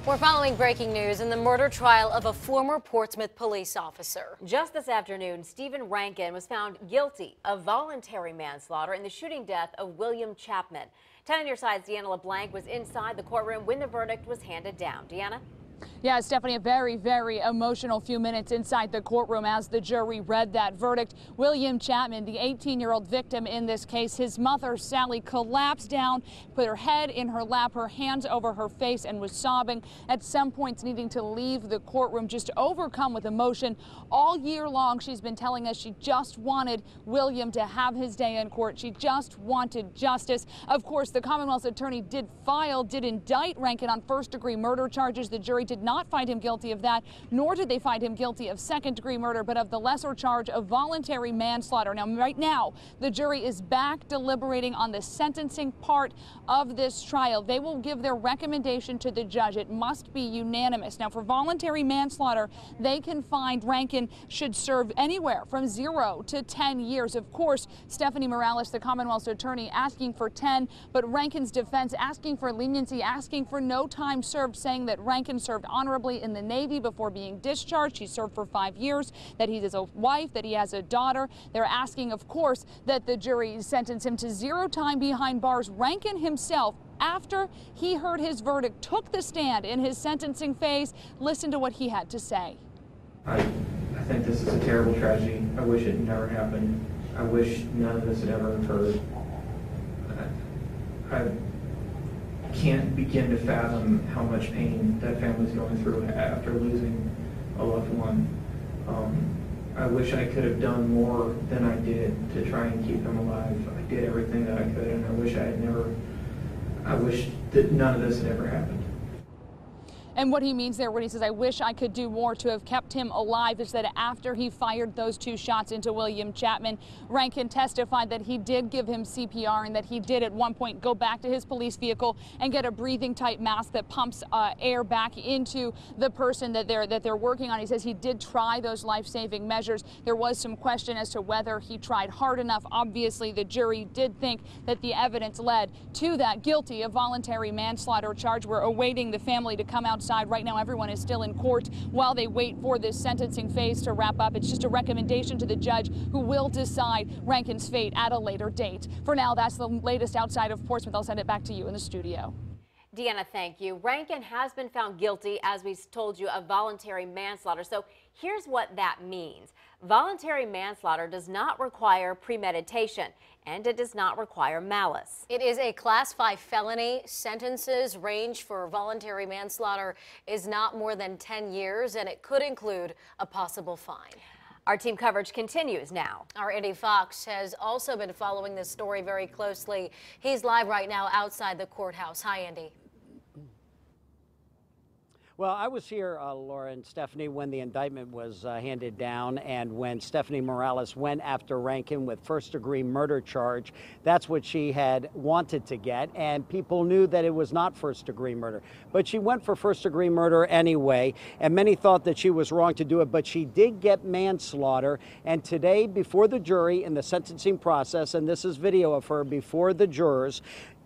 We're following breaking news in the murder trial of a former Portsmouth police officer. Just this afternoon, Stephen Rankin was found guilty of voluntary manslaughter in the shooting death of William Chapman. 10 on your side's Deanna LeBlanc was inside the courtroom when the verdict was handed down. Deanna? Yeah, Stephanie, a very, very emotional few minutes inside the courtroom as the jury read that verdict. William Chapman, the 18-year-old victim in this case, his mother, Sally, collapsed down, put her head in her lap, her hands over her face, and was sobbing, at some points needing to leave the courtroom, just overcome with emotion. All year long, she's been telling us she just wanted William to have his day in court. She just wanted justice. Of course, the Commonwealth's attorney did indict Rankin on first-degree murder charges. The jury did not find him guilty of that, nor did they find him guilty of second-degree murder, but of the lesser charge of voluntary manslaughter. Now, right now, the jury is back deliberating on the sentencing part of this trial. They will give their recommendation to the judge. It must be unanimous. Now, for voluntary manslaughter, they can find Rankin should serve anywhere from 0 to 10 years. Of course, Stephanie Morales, the Commonwealth's attorney, asking for 10, but Rankin's defense asking for leniency, asking for no time served, saying that Rankin served honorably in the Navy before being discharged. He served for 5 years, that he has a wife, that he has a daughter. They're asking, of course, that the jury sentence him to 0 time behind bars. Rankin himself, after he heard his verdict, took the stand in his sentencing phase. Listen to what he had to say. I think this is a terrible tragedy. I wish it never happened. I wish none of this had ever occurred. I can't begin to fathom how much pain that family's going through after losing a loved one. I wish I could have done more than I did to try and keep them alive. I did everything that I could, and I wish that none of this had ever happened. And what he means there when he says, I wish I could do more to have kept him alive, is that after he fired those 2 shots into William Chapman, Rankin testified that he did give him CPR and that he did at one point go back to his police vehicle and get a breathing type mask that pumps air back into the person that they're working on. He says he did try those life-saving measures. There was some question as to whether he tried hard enough. Obviously, the jury did think that the evidence led to that guilty of voluntary manslaughter charge. We're awaiting the family to come outside. Right now, everyone is still in court while they wait for this sentencing phase to wrap up. It's just a recommendation to the judge who will decide Rankin's fate at a later date. For now, that's the latest outside of Portsmouth. I'll send it back to you in the studio. Deanna, thank you. Rankin has been found guilty, as we told you, of voluntary manslaughter. So here's what that means. Voluntary manslaughter does not require premeditation, and it does not require malice. It is a Class 5 felony. Sentences range for voluntary manslaughter is not more than 10 years, and it could include a possible fine. Our team coverage continues now. Our Andy Fox has also been following this story very closely. He's live right now outside the courthouse. Hi, Andy. Well, I was here, Laura and Stephanie, when the indictment was handed down and when Stephanie Morales went after Rankin with first-degree murder charge. That's what she had wanted to get, and people knew that it was not first-degree murder. But she went for first-degree murder anyway, and many thought that she was wrong to do it, but she did get manslaughter. And today, before the jury in the sentencing process, and this is video of her before the jurors,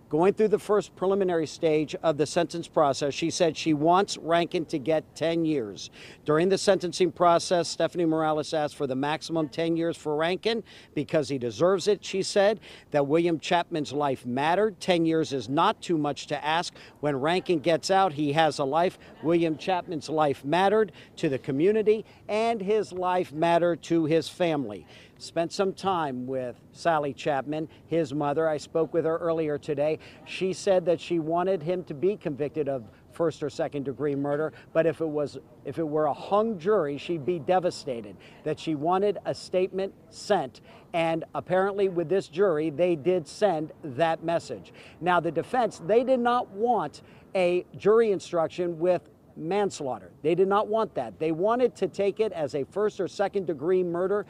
going through the first preliminary stage of the sentence process, she said she wants Rankin to get 10 years. During the sentencing process, Stephanie Morales asked for the maximum 10 years for Rankin because he deserves it. She said that William Chapman's life mattered. 10 years is not too much to ask. When Rankin gets out, he has a life. William Chapman's life mattered to the community, and his life mattered to his family. Spent some time with Sally Chapman, his mother. I spoke with her earlier today. She said that she wanted him to be convicted of first or second degree murder, but if it were a hung jury, she'd be devastated. That she wanted a statement sent, and apparently with this jury, they did send that message. Now, the defense, they did not want a jury instruction with manslaughter. They did not want that. They wanted to take it as a first or second degree murder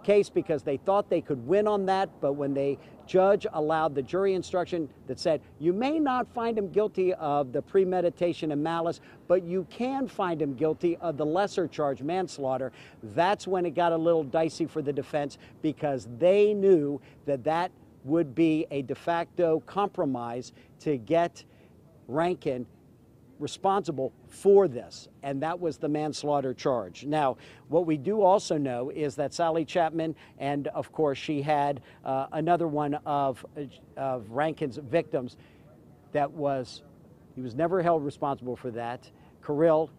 case because they thought they could win on that, but when the judge allowed the jury instruction that said you may not find him guilty of the premeditation and malice, but you can find him guilty of the lesser charge, manslaughter, that's when it got a little dicey for the defense, because they knew that that would be a de facto compromise to get Rankin responsible for this, and that was the manslaughter charge. Now, what we do also know is that Sally Chapman, and of course she had another one of Rankin's victims that he was never held responsible for that. Kirill,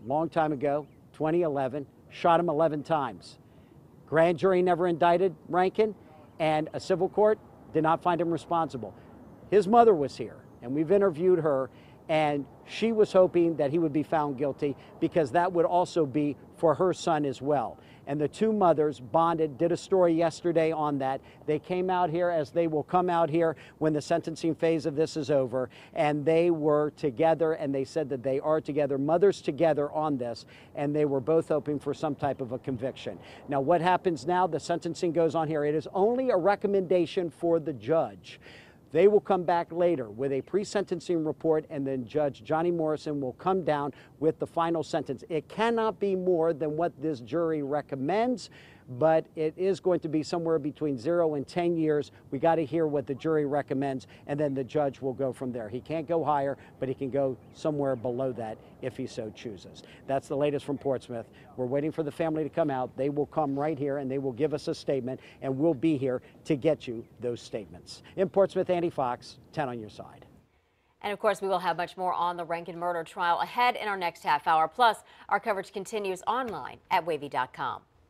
long time ago, 2011, shot him 11 times. Grand jury never indicted Rankin, and a civil court did not find him responsible. His mother was here, and we've interviewed her, and she was hoping that he would be found guilty because that would also be for her son as well. And the two mothers bonded, did a story yesterday on that. They came out here, as they will come out here when the sentencing phase of this is over, and they were together, and they said that they are together, mothers together on this, and they were both hoping for some type of a conviction. Now, what happens now? The sentencing goes on here. It is only a recommendation for the judge. They will come back later with a pre-sentencing report, and then Judge Johnny Morrison will come down with the final sentence. It cannot be more than what this jury recommends, but it is going to be somewhere between 0 and 10 years. We got to hear what the jury recommends, and then the judge will go from there. He can't go higher, but he can go somewhere below that if he so chooses. That's the latest from Portsmouth. We're waiting for the family to come out. They will come right here, and they will give us a statement, and we'll be here to get you those statements. In Portsmouth, Andy Fox, 10 on your side. And of course, we will have much more on the Rankin murder trial ahead in our next half hour. Plus, our coverage continues online at wavy.com.